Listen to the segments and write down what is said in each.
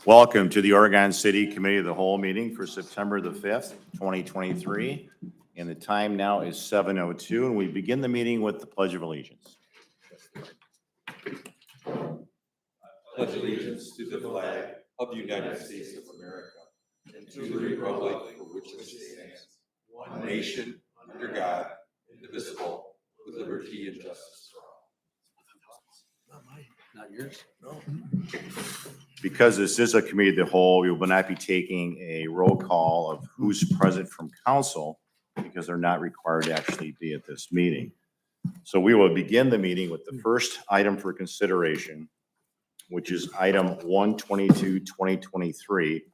Welcome to the Oregon City Committee of the Whole meeting for September the 5th, 2023. And the time now is 7:02, and we begin the meeting with the Pledge of Allegiance. Pledge allegiance to the flag of the United States of America and to the republic for which it stands, one nation, under God, indivisible, with liberty and justice for all. Not yours? No. Because this is a committee of the whole, we will not be taking a roll call of who's present from council because they're not required to actually be at this meeting. So we will begin the meeting with the first item for consideration, which is item 122, 2023.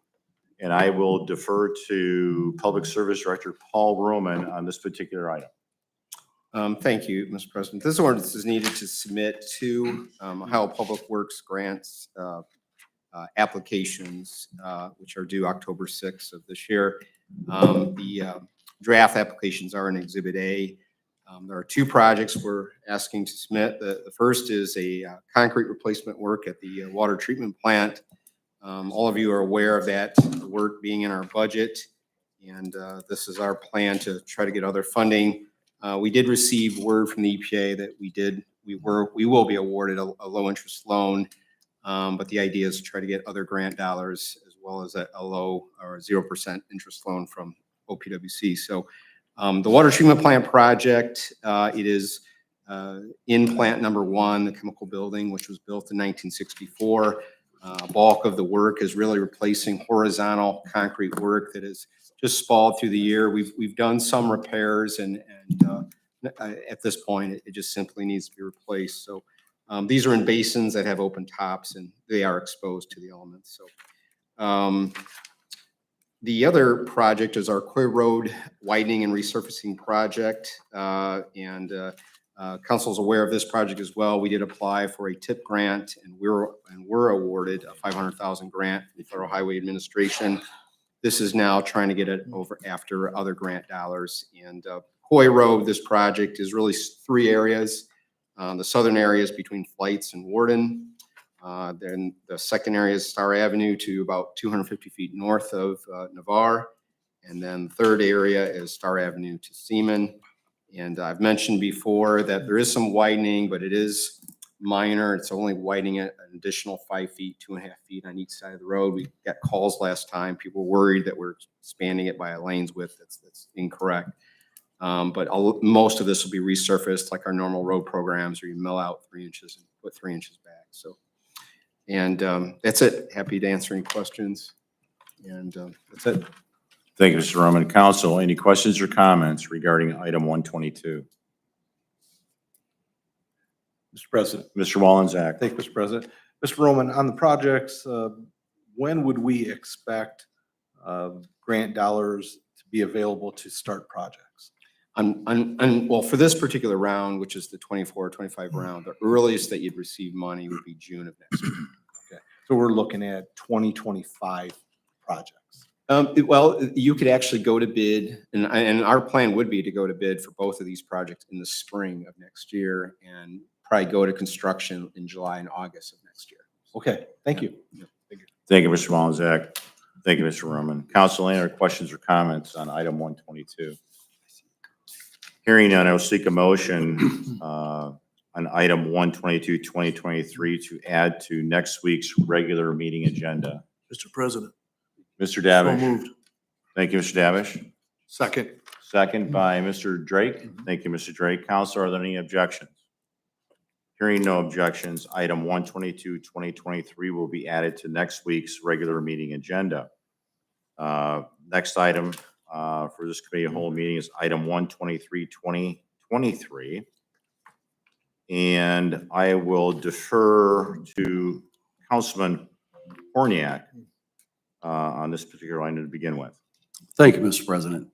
And I will defer to Public Service Director Paul Roman on this particular item. Thank you, Mr. President. This ordinance is needed to submit to Ohio Public Works grants applications, which are due October 6th of this year. The draft applications are in Exhibit A. There are two projects we're asking to submit. The first is a concrete replacement work at the water treatment plant. All of you are aware of that work being in our budget, and this is our plan to try to get other funding. We did receive word from the EPA that we will be awarded a low interest loan, but the idea is to try to get other grant dollars as well as a low or 0% interest loan from OPWC. So the water treatment plant project, it is in plant number 1, the chemical building, which was built in 1964. Bulk of the work is really replacing horizontal concrete work that is just spalled through the year. We've done some repairs and at this point it just simply needs to be replaced. So these are in basins that have open tops and they are exposed to the elements. So the other project is our Quay Road widening and resurfacing project, council's aware of this project as well. We did apply for a TIP grant and we're awarded a $500,000 grant from the Federal Highway Administration. This is now trying to get it over after other grant dollars. And Quay Road, this project is really 3 areas. The southern area is between Flights and Warden. Then the second area is Star Avenue to about 250 feet north of Navarre. And then the third area is Star Avenue to Seaman. And I've mentioned before that there is some widening, but it is minor. It's only widening it an additional 5 feet, 2.5 feet on each side of the road. We got calls last time. People were worried that we're expanding it by a lane's width. That's incorrect. But most of this will be resurfaced like our normal road programs where you mill out 3 inches and put 3 inches back. So, and that's it. Happy to answer any questions. And that's it. Thank you, Mr. Roman. Council, any questions or comments regarding item 122? Mr. President. Mr. Wallenczak. Thank you, Mr. President. Mr. Roman, on the projects, when would we expect grant dollars to be available to start projects? Well, for this particular round, which is the 24-25 round, the earliest that you'd receive money would be June of next year. Okay, so we're looking at 2025 projects. Well, you could actually go to bid, and our plan would be to go to bid for both of these projects in the spring of next year and probably go to construction in July and August of next year. Okay, thank you. Thank you, Mr. Wallenczak. Thank you, Mr. Roman. Council, any other questions or comments on item 122? Hearing none, I will seek a motion on item 122, 2023 to add to next week's regular meeting agenda. Mr. President. Mr. Davish. So moved. Thank you, Mr. Davish. Second. Second by Mr. Drake. Thank you, Mr. Drake. Council, are there any objections? Hearing no objections, item 122, 2023 will be added to next week's regular meeting agenda. Next item for this committee of whole meeting is item 123, 2023. And I will defer to Councilman Horniak on this particular item to begin with. Thank you, Mr. President.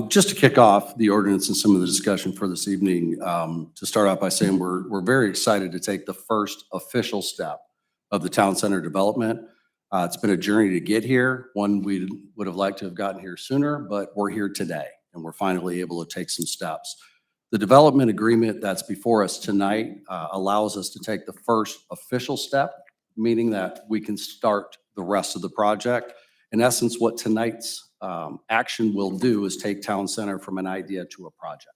Just to kick off the ordinance and some of the discussion for this evening, to start out by saying we're very excited to take the first official step of the town center development. It's been a journey to get here, one we would have liked to have gotten here sooner, but we're here today and we're finally able to take some steps. The development agreement that's before us tonight allows us to take the first official step meaning that we can start the rest of the project. In essence, what tonight's action will do is take Town Center from an idea to a project.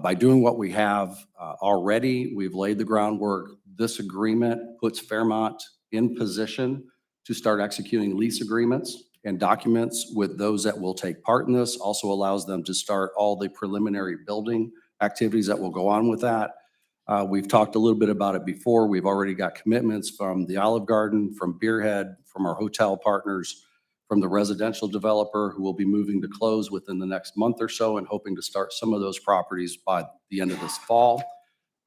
By doing what we have already, we've laid the groundwork. This agreement puts Fairmont in position to start executing lease agreements and documents with those that will take part in this. Also allows them to start all the preliminary building activities that will go on with that. We've talked a little bit about it before. We've already got commitments from the Olive Garden, from Beerhead, from our hotel partners, from the residential developer who will be moving to close within the next month or so and hoping to start some of those properties by the end of this fall.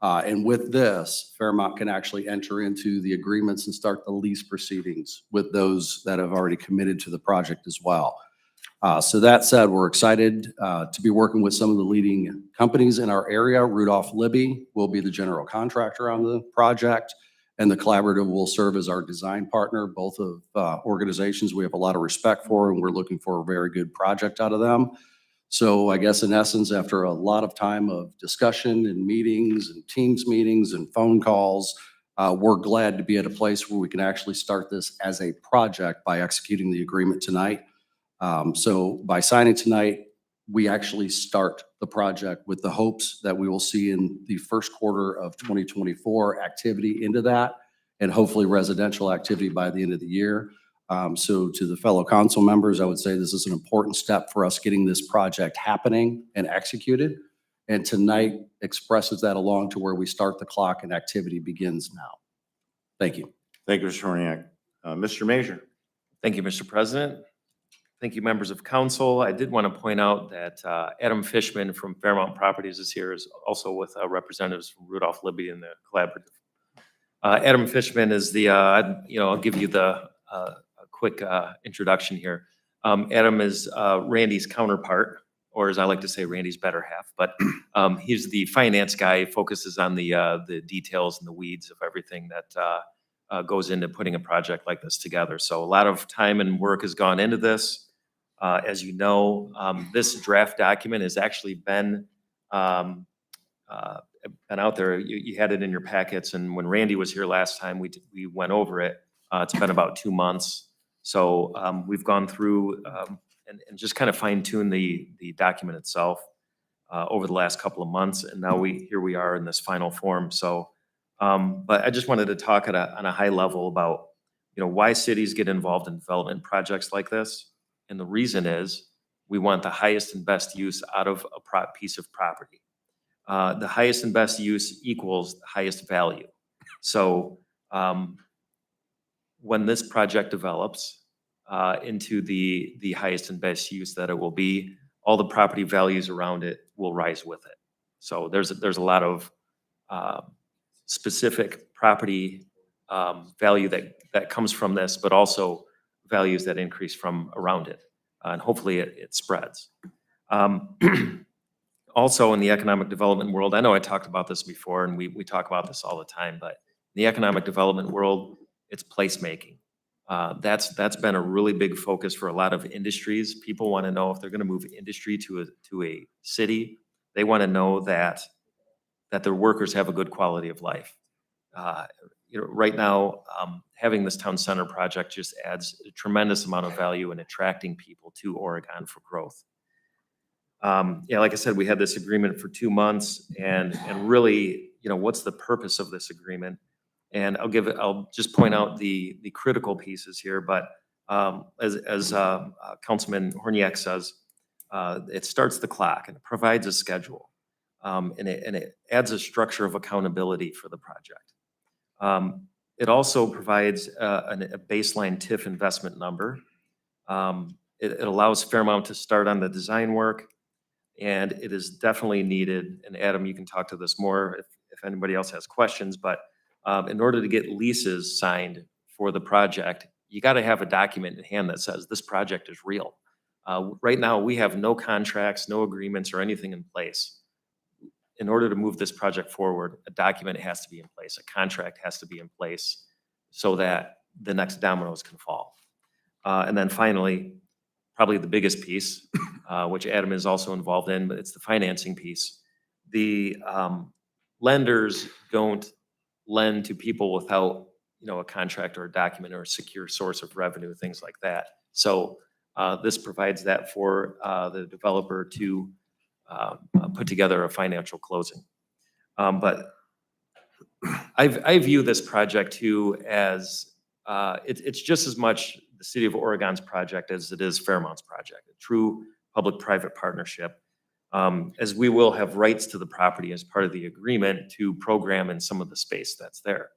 And with this, Fairmont can actually enter into the agreements and start the lease proceedings with those that have already committed to the project as well. So that said, we're excited to be working with some of the leading companies in our area. Rudolph Libby will be the general contractor on the project, and the collaborative will serve as our design partner. Both of organizations we have a lot of respect for, and we're looking for a very good project out of them. So I guess in essence, after a lot of time of discussion and meetings and Teams meetings and phone calls, we're glad to be at a place where we can actually start this as a project by executing the agreement tonight. So by signing tonight, we actually start the project with the hopes that we will see in the first quarter of 2024 activity into that, and hopefully residential activity by the end of the year. So to the fellow council members, I would say this is an important step for us getting this project happening and executed. And tonight expresses that along to where we start the clock and activity begins now. Thank you. Thank you, Mr. Horniak. Mr. Major. Thank you, Mr. President. Thank you, members of council. I did want to point out that Adam Fishman from Fairmont Properties is here, is also with representatives from Rudolph Libby and the collaborative. Adam Fishman is the, I'll give you the a quick introduction here. Adam is Randy's counterpart, or as I like to say, Randy's better half, but he's the finance guy, focuses on the details and the weeds of everything that goes into putting a project like this together. So a lot of time and work has gone into this. As you know, this draft document has actually been out there. You had it in your packets, and when Randy was here last time, we went over it. It's been about 2 months. So we've gone through and just kind of fine-tuned the document itself over the last couple of months, and now here we are in this final form. So, but I just wanted to talk on a high level about why cities get involved in development projects like this. And the reason is we want the highest and best use out of a piece of property. The highest and best use equals the highest value. So when this project develops into the highest and best use that it will be, all the property values around it will rise with it. So there's a lot of specific property value that comes from this, but also values that increase from around it, and hopefully it spreads. Also in the economic development world, I know I talked about this before, and we talk about this all the time, but in the economic development world, it's placemaking. That's been a really big focus for a lot of industries. People want to know if they're going to move industry to a city, they want to know that their workers have a good quality of life. Right now, having this town center project just adds a tremendous amount of value in attracting people to Oregon for growth. Like I said, we had this agreement for 2 months, and really, what's the purpose of this agreement? And I'll just point out the critical pieces here, but as Councilman Horniak says, it starts the clock and it provides a schedule, and it adds a structure of accountability for the project. It also provides a baseline TIF investment number. It allows Fairmont to start on the design work, and it is definitely needed. And Adam, you can talk to this more if anybody else has questions, but in order to get leases signed for the project, you got to have a document in hand that says this project is real. Right now, we have no contracts, no agreements, or anything in place. In order to move this project forward, a document has to be in place, a contract has to be in place so that the next dominoes can fall. And then finally, probably the biggest piece, which Adam is also involved in, but it's the financing piece. The lenders don't lend to people without a contract or a document or a secure source of revenue, things like that. So this provides that for the developer to put together a financial closing. But I view this project too as, it's just as much the City of Oregon's project as it is Fairmont's project, a true public-private partnership. As we will have rights to the property as part of the agreement to program in some of the space that's there.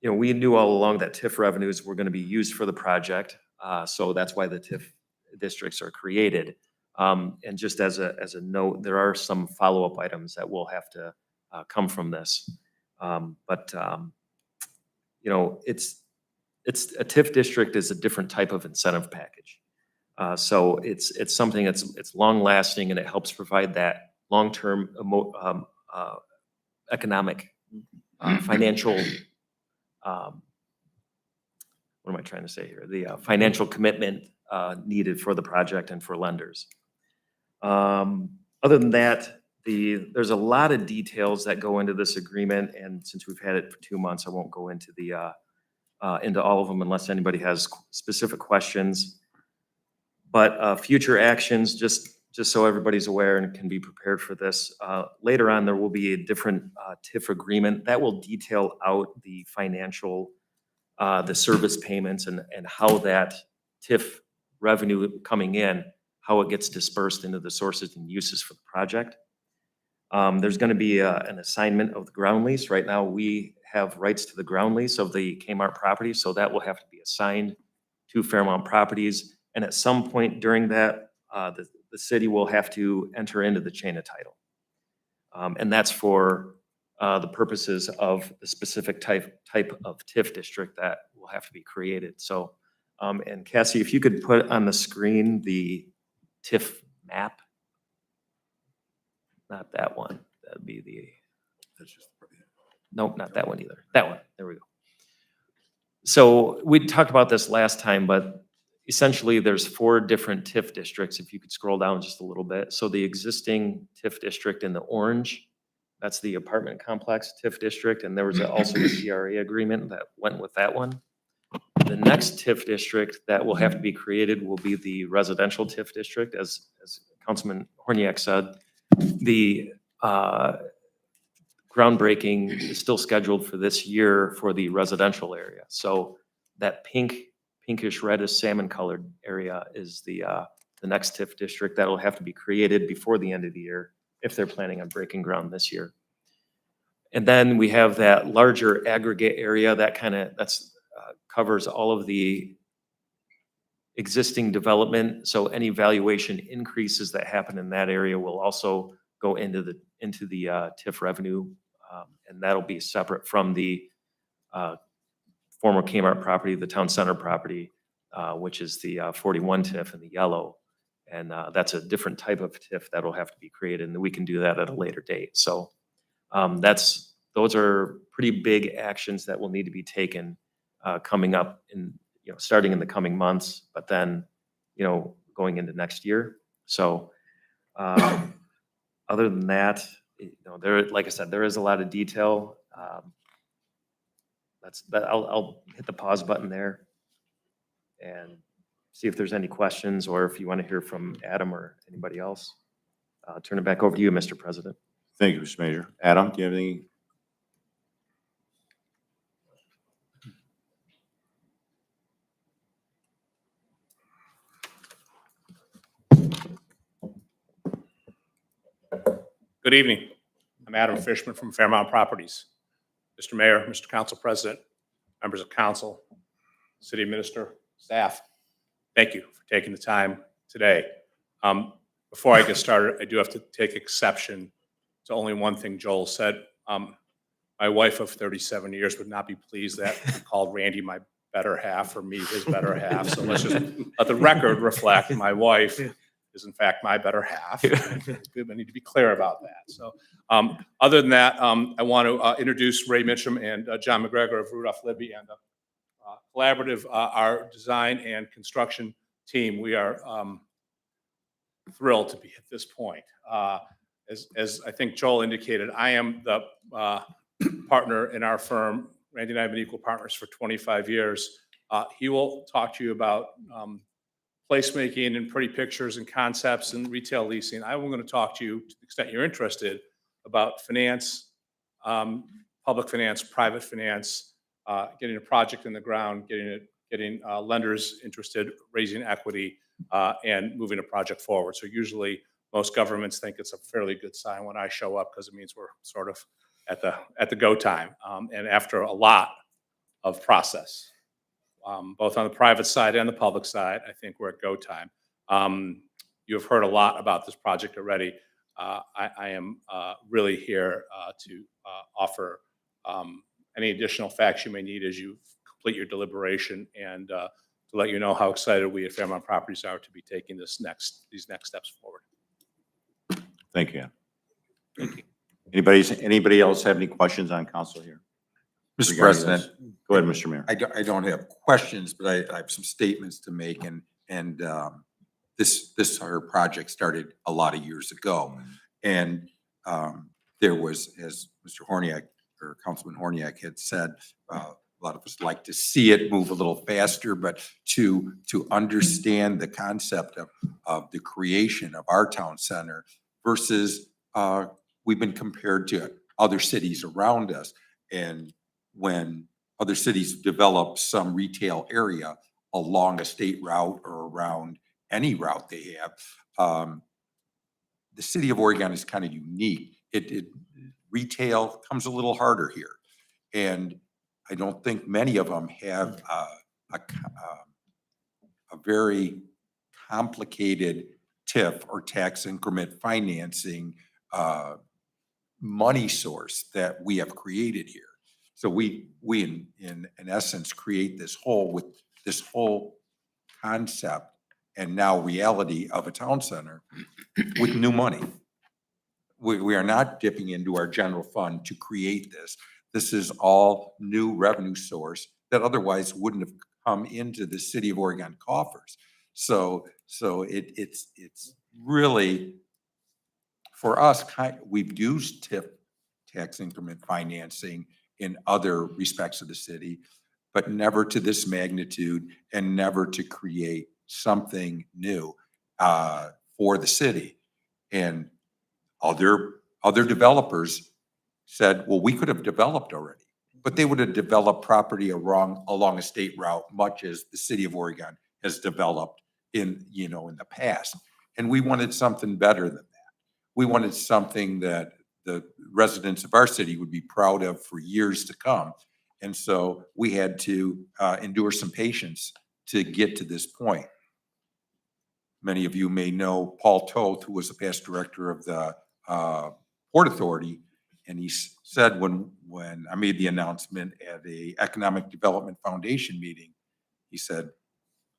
We knew all along that TIF revenues were going to be used for the project. So that's why the TIF districts are created. And just as a note, there are some follow-up items that will have to come from this. It's a TIF district is a different type of incentive package. So it's something it's long-lasting, and it helps provide that long-term economic, financial, what am I trying to say here? The financial commitment needed for the project and for lenders. Other than that, there's a lot of details that go into this agreement, and since we've had it for 2 months, I won't go into into all of them unless anybody has specific questions. But future actions, just so everybody's aware and can be prepared for this, later on there will be a different TIF agreement that will detail out the financial, the service payments, and how that TIF revenue coming in, how it gets dispersed into the sources and uses for the project. There's going to be an assignment of the ground lease. Right now, we have rights to the ground lease of the Kmart property, so that will have to be assigned to Fairmont Properties. And at some point during that, the city will have to enter into the chain of title. And that's for the purposes of the specific type of TIF district that will have to be created. So, and Cassie, if you could put on the screen the TIF map. Not that one. That'd be nope, not that one either. That one. There we go. So we talked about this last time, but essentially there's 4 different TIF districts, if you could scroll down just a little bit. So the existing TIF district in the orange, that's the apartment complex TIF district, and there was also a CRA agreement that went with that one. The next TIF district that will have to be created will be the residential TIF district, as Councilman Horniak said. The groundbreaking is still scheduled for this year for the residential area. So that pinkish reddish salmon colored area is the next TIF district that will have to be created before the end of the year if they're planning on breaking ground this year. And then we have that larger aggregate area that covers all of the existing development. So any valuation increases that happen in that area will also go into the TIF revenue, and that'll be separate from the former Kmart property, the town center property, which is the 41 TIF in the yellow. And that's a different type of TIF that'll have to be created, and we can do that at a later date. So those are pretty big actions that will need to be taken coming up in, starting in the coming months, but then, going into next year. So other than that, like I said, there is a lot of detail. I'll hit the pause button there and see if there's any questions, or if you want to hear from Adam or anybody else. Turn it back over to you, Mr. President. Thank you, Mr. Major. Adam, do you have any? Good evening. I'm Adam Fishman from Fairmont Properties. Mr. Mayor, Mr. Council President, members of council, city administrator, staff, thank you for taking the time today. Before I get started, I do have to take exception to only one thing Joel said. My wife of 37 years would not be pleased that he called Randy my better half, or me his better half. So let's just let the record reflect my wife is in fact my better half. I need to be clear about that. So other than that, I want to introduce Ray Mitchum and John McGregor of Rudolph Libby and the collaborative, our design and construction team. We are thrilled to be at this point. As I think Joel indicated, I am the partner in our firm Randy and I have been equal partners for 25 years. He will talk to you about placemaking and pretty pictures and concepts and retail leasing. I'm going to talk to you, to the extent you're interested, about finance, public finance, private finance, getting a project in the ground, getting lenders interested, raising equity, and moving a project forward. So usually most governments think it's a fairly good sign when I show up because it means we're sort of at the go time. And after a lot of process, both on the private side and the public side, I think we're at go time. You have heard a lot about this project already. I am really here to offer any additional facts you may need as you complete your deliberation, and to let you know how excited we at Fairmount Properties are to be taking these next steps forward. Thank you. Thank you. Anybody else have any questions on council here? Mr. regarding President, this? Go ahead, Mr. Mayor. I don't have questions, but I have some statements to make, and this our project started a lot of years ago. And there was, as Mr. Horniak or Councilman Horniak had said, a lot of us like to see it move a little faster, but to understand the concept of the creation of our town center versus we've been compared to other cities around us. And when other cities develop some retail area along a state route or around any route they have, the city of Oregon is kind of unique. Retail comes a little harder here. And I don't think many of them have a very complicated TIF or tax increment financing money source that we have created here. So we in essence create this whole concept and now reality of a town center with new money. We are not dipping into our general fund to create this. This is all new revenue source that otherwise wouldn't have come into the city of Oregon coffers. So it's really, for us, we've used TIF, tax increment financing, in other respects of the city, but never to this magnitude and never to create something new for the city. And other developers said, well, we could have developed already, but they would have developed property along a state route, much as the city of Oregon has developed in the past. And we wanted something better than that. We wanted something that the residents of our city would be proud of for years to come. And so we had to endure some patience to get to this point. Many of you may know Paul Toth, who was the past director of the Port Authority. And he said when I made the announcement at a Economic Development Foundation meeting, he said,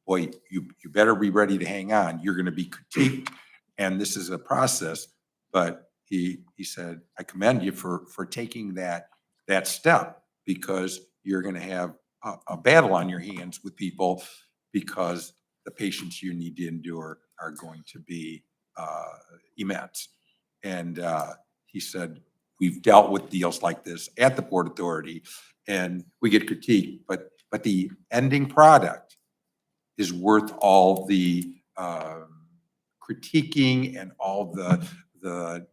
boy, you better be ready to hang on. You're going to be critiqued, and this is a process. But he said, I commend you for taking that step, because you're going to have a battle on your hands with people, because the patience you need to endure are going to be immense. And he said, we've dealt with deals like this at the Port Authority, and we get critiqued, but the ending product is worth all the critiquing and all the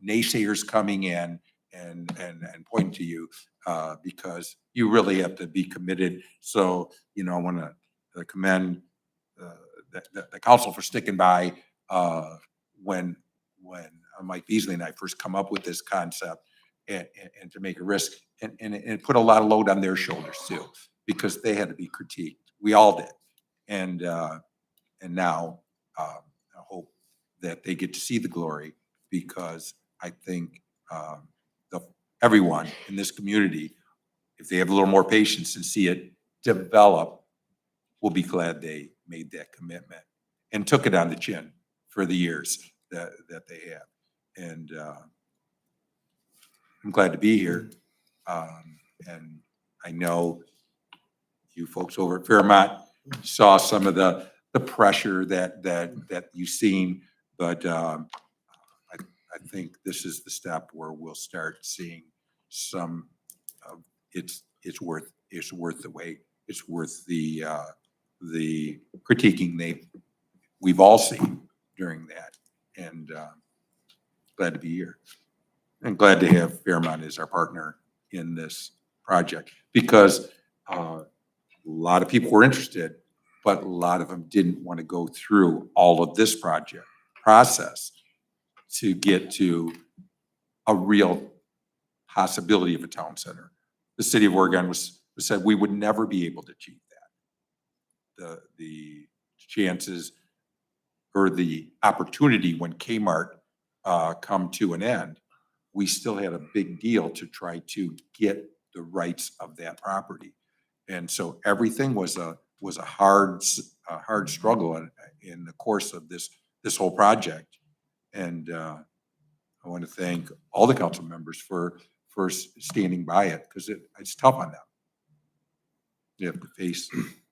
naysayers coming in and pointing to you, because you really have to be committed. So, I want to commend the council for sticking by when Mike Beasley and I first come up with this concept, and to make a risk and put a lot of load on their shoulders too, because they had to be critiqued. We all did. And now I hope that they get to see the glory, because I think everyone in this community, if they have a little more patience and see it develop, will be glad they made that commitment and took it on the chin for the years that they have. And I'm glad to be here. And I know you folks over at Fairmont saw some of the pressure that you've seen, but I think this is the step where we'll start seeing some of its it's worth the wait. It's worth the critiquing we've all seen during that. And glad to be here. And glad to have Fairmont as our partner in this project, because a lot of people were interested, but a lot of them didn't want to go through all of this process to get to a real possibility of a town center. The city of Oregon said we would never be able to achieve that. The chances or the opportunity when Kmart come to an end, we still had a big deal to try to get the rights of that property. And so everything was a hard struggle in the course of this whole project. And I want to thank all the council members for standing by it, because it's tough on them. They have to face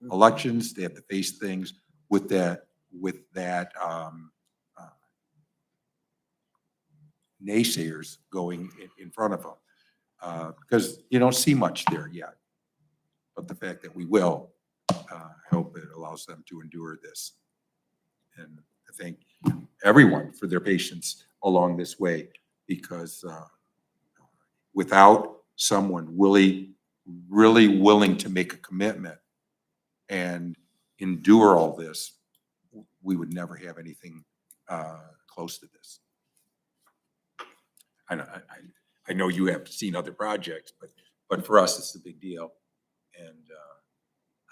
elections, they have to face things with that naysayers going in front of them, because you don't see much there yet. But the fact that we will, I hope it allows them to endure this. And I thank everyone for their patience along this way, because without someone really willing to make a commitment and endure all this, we would never have anything close to this. I know you have seen other projects, but for us, it's a big deal. And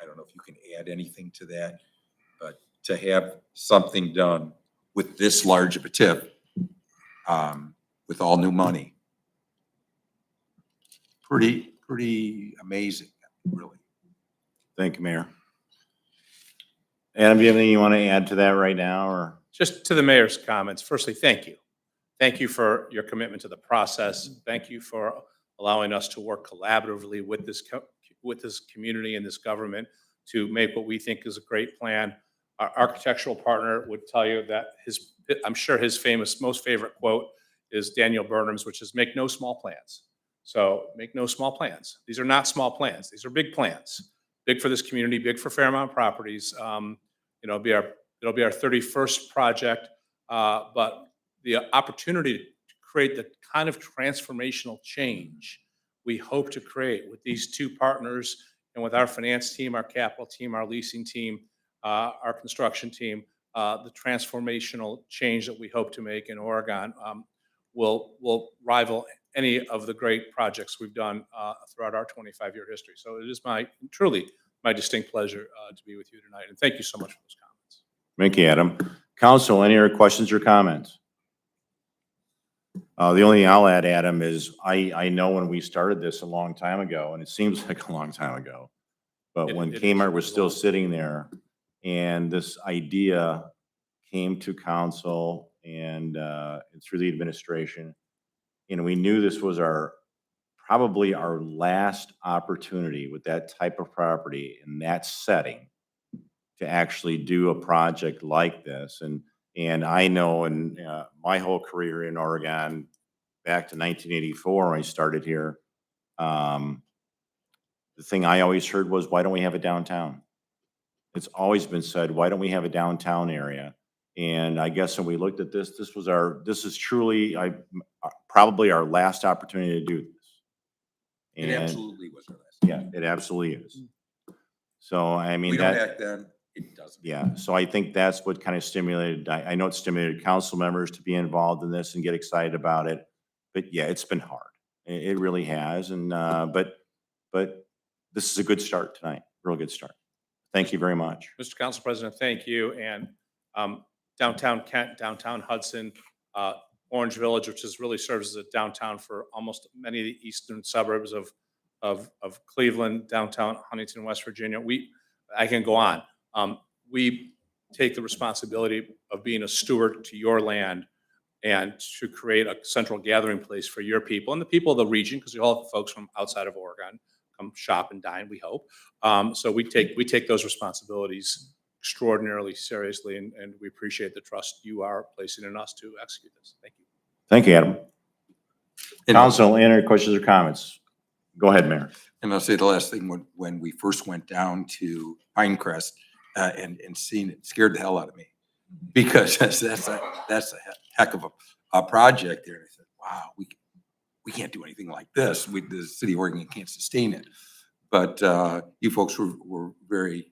I don't know if you can add anything to that, but to have something done with this large of a TIF, with all new money, pretty amazing, really. Thank you, Mayor. Adam, do you have anything you want to add to that right now, or? Just to the mayor's comments, firstly, thank you. Thank you for your commitment to the process. Thank you for allowing us to work collaboratively with this community and this government to make what we think is a great plan. Our architectural partner would tell you that I'm sure his most favorite quote is Daniel Burnham's, which is "Make no small plans." So make no small plans. These are not small plans. These are big plans. Big for this community, big for Fairmont Properties. It'll be our 31st project, but the opportunity to create the kind of transformational change we hope to create with these two partners and with our finance team, our capital team, our leasing team, our construction team, the transformational change that we hope to make in Oregon will rival any of the great projects we've done throughout our 25-year history. So it is truly my distinct pleasure to be with you tonight. And thank you so much for those comments. Thank you, Adam. Council, any other questions or comments? The only thing I'll add, Adam, is I know when we started this a long time ago, and it seems like a long time ago, but when Kmart was still sitting there and this idea came to council and through the administration, we knew this was probably our last opportunity with that type of property in that setting to actually do a project like this. And I know in my whole career in Oregon, back to 1984 when I started here, the thing I always heard was, why don't we have a downtown? It's always been said, why don't we have a downtown area? And I guess when we looked at this, this is truly probably our last opportunity to do this. It And absolutely was our last. yeah, it absolutely is. So, I mean, We don't that, back then, it doesn't. yeah, so I think that's what kind of stimulated, I know it stimulated council members to be involved in this and get excited about it. But yeah, it's been hard. It really has. And, but this is a good start tonight, real good start. Thank you very much. Mr. Council President, thank you. And downtown Kent, downtown Hudson, Orange Village, which really serves as a downtown for almost many of the eastern suburbs of Cleveland, downtown Huntington, West Virginia. I can go on. We take the responsibility of being a steward to your land and to create a central gathering place for your people and the people of the region, because we all have folks from outside of Oregon come shop and dine, we hope. So we take those responsibilities extraordinarily seriously, and we appreciate the trust you are placing in us to execute this. Thank you. Thank you, Adam. Council, any other questions or comments? Go ahead, Mayor. And I'll say the last thing, when we first went down to Pinecrest, and seen it, scared the hell out of me. Because that's a heck of a project there. And I said, wow, we can't do anything like this. The city of Oregon can't sustain it. But you folks were very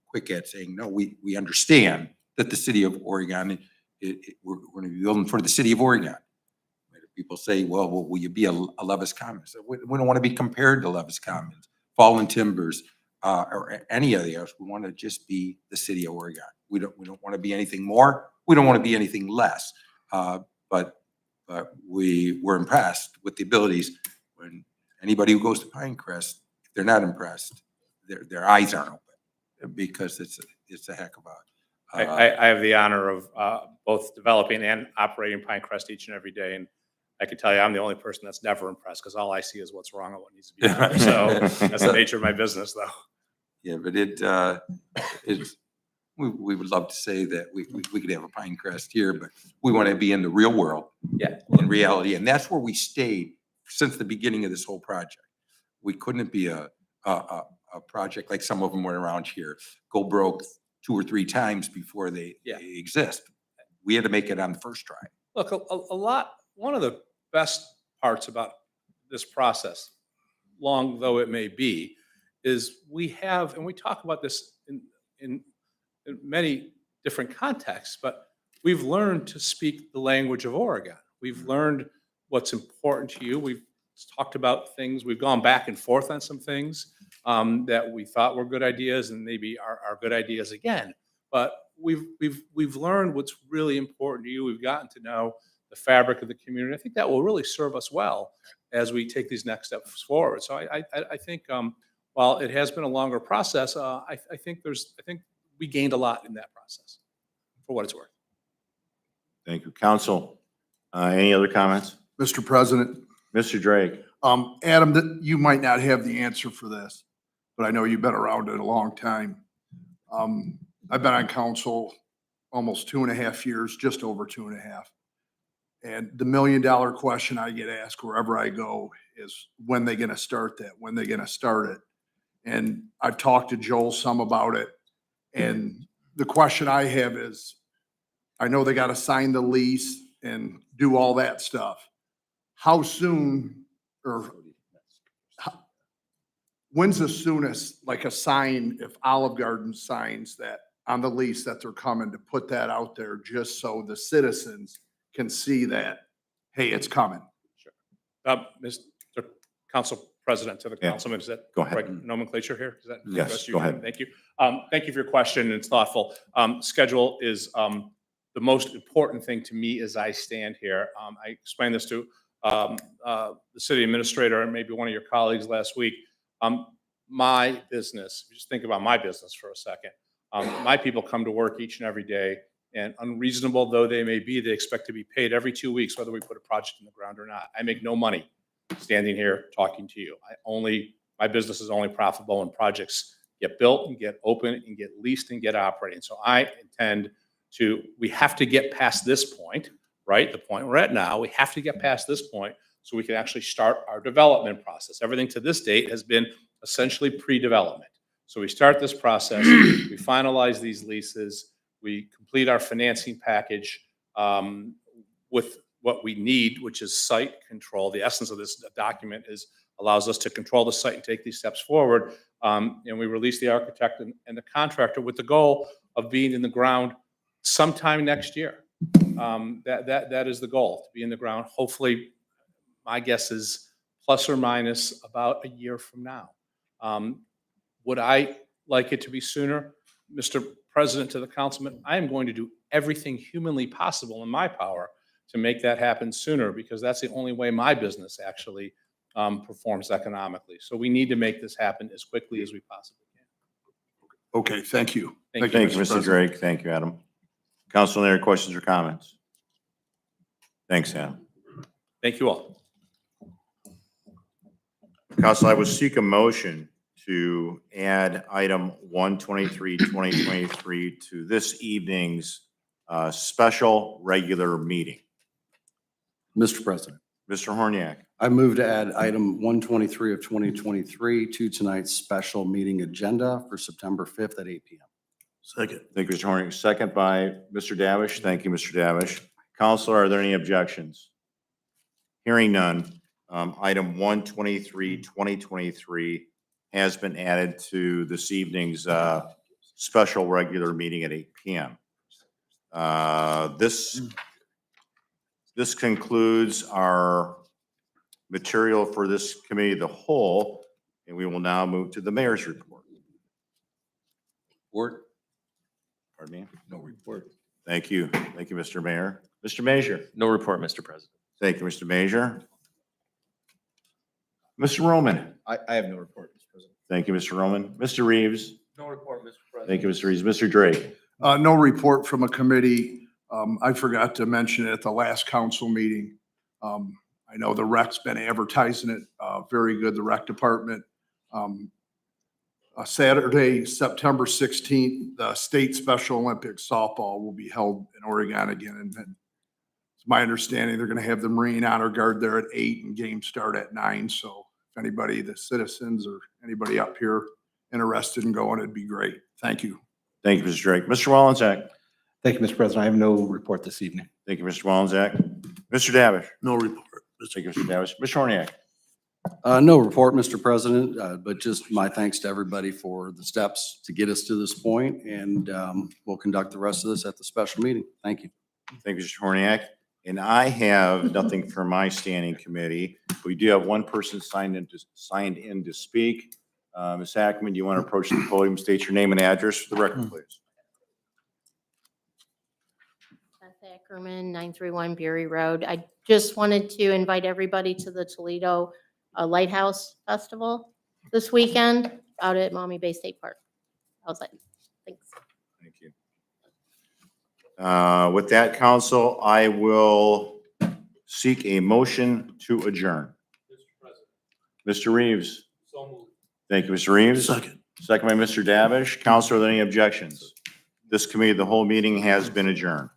quick at saying, no, we understand that the city of Oregon, we're going to be building for the city of Oregon. People say, well, will you be a Levis Commons? We don't want to be compared to Levis Commons, Fallen Timbers, or any of the others. We want to just be the city of Oregon. We don't want to be anything more. We don't want to be anything less. But we were impressed with the abilities. When anybody who goes to Pinecrest, if they're not impressed, their eyes aren't open, because it's a heck of a. I have the honor of both developing and operating Pinecrest each and every day, and I can tell you, I'm the only person that's never impressed, because all I see is what's wrong and what needs to be done. So that's the nature of my business, though. Yeah, but we would love to say that we could have a Pinecrest here, but we want to be in the real world. Yeah. In reality, and that's where we stayed since the beginning of this whole project. We couldn't be a project like some of them went around here, go broke 2 or 3 times before they exist. We had to make it on the first try. Look, one of the best parts about this process, long though it may be, is we have, and we talk about this in many different contexts, but we've learned to speak the language of Oregon. We've learned what's important to you. We've talked about things, we've gone back and forth on some things that we thought were good ideas and maybe are good ideas again. But we've learned what's really important to you. We've gotten to know the fabric of the community. I think that will really serve us well as we take these next steps forward. So I think while it has been a longer process, I think we gained a lot in that process, for what it's worth. Thank you. Council, any other comments? Mr. President, Mr. Drake? Adam, you might not have the answer for this, but I know you've been around it a long time. I've been on council almost 2.5 years, just over 2.5. And the $1 million question I get asked wherever I go is, when they going to start that? When they going to start it? And I've talked to Joel some about it. And the question I have is, I know they got to sign the lease and do all that stuff. How soon, or when's the soonest, like a sign, if Olive Garden signs that on the lease that they're coming, to put that out there just so the citizens can see that, hey, it's coming? Mr. Council President, to the Yeah. councilman, is that Go ahead. correct nomenclature here? Is that Yes, address you? go ahead. Thank you. Thank you for your question. It's thoughtful. Schedule is the most important thing to me as I stand here. I explained this to the city administrator and maybe one of your colleagues last week. My business, just think about my business for a second. My people come to work each and every day, and unreasonable though they may be, they expect to be paid every 2 weeks, whether we put a project in the ground or not. I make no money standing here talking to you. My business is only profitable when projects get built and get open and get leased and get operating. So I intend we have to get past this point, right? The point we're at now, we have to get past this point so we can actually start our development process. Everything to this date has been essentially pre-development. So we start this process, we finalize these leases, we complete our financing package with what we need, which is site control. The essence of this document allows us to control the site and take these steps forward. And we release the architect and the contractor with the goal of being in the ground sometime next year. That is the goal, to be in the ground. Hopefully, my guess is plus or minus about a year from now. Would I like it to be sooner? Mr. President, to the councilman, I am going to do everything humanly possible in my power to make that happen sooner, because that's the only way my business actually performs economically. So we need to make this happen as quickly as we possibly can. Okay, thank you. Thank Thank you, Mr. President. Drake. Thank you, Adam. Council, any other questions or comments? Thanks, Adam. Thank you all. Council, I would seek a motion to add item 123, 2023 to this evening's special regular meeting. Mr. President, Mr. Horniak, I move to add item 123 of 2023 to tonight's special meeting agenda for September 5th at 8 PM. Second. Thank you, Mr. Horning. Second by Mr. Davish. Thank you, Mr. Davish. Counselor, are there any objections? Hearing none, item 123, 2023 has been added to this evening's special regular meeting at 8 PM. This concludes our material for this committee of the whole, and we will now move to the mayor's report. Report? Pardon me? No report. Thank you. Thank you, Mr. Mayor. Mr. Major. No report, Mr. President. Thank you, Mr. Major. Mr. Roman. I have no report, Mr. President. Thank you, Mr. Roman. Mr. Reeves. No report, Mr. President. Thank you, Mr. Reeves. Mr. Drake. No report from a committee. I forgot to mention it at the last council meeting. I know the rec's been advertising it, very good, the rec department. Saturday, September 16th, the State Special Olympics softball will be held in Oregon again. And then it's my understanding they're gonna have the Marine Honor Guard there at 8 and games start at 9. So if anybody, the citizens or anybody up here interested in going, it'd be great. Thank you. Thank you, Mr. Drake. Mr. Wallensack. Thank you, Mr. President. I have no report this evening. Thank you, Mr. Wallensack. Mr. Davish. No report. Thank you, Mr. Davish. Mr. Horniak. No report, Mr. President, but just my thanks to everybody for the steps to get us to this point, and we'll conduct the rest of this at the special meeting. Thank you. Thank you, Mr. Horniak. And I have nothing for my standing committee. We do have one person signed in to speak. Ms. Hackman, do you want to approach the podium, state your name and address for the record, please? Beth Ackerman, 931 Bury Road. I just wanted to invite everybody to the Toledo Lighthouse Festival this weekend out at Maumee Bay State Park. I was like, thanks. Thank you. With that, council, I will seek a motion to adjourn. Mr. Reeves. So moved. Thank you, Mr. Reeves. Second. Second by Mr. Davish. Council, are there any objections? This committee, the whole meeting has been adjourned.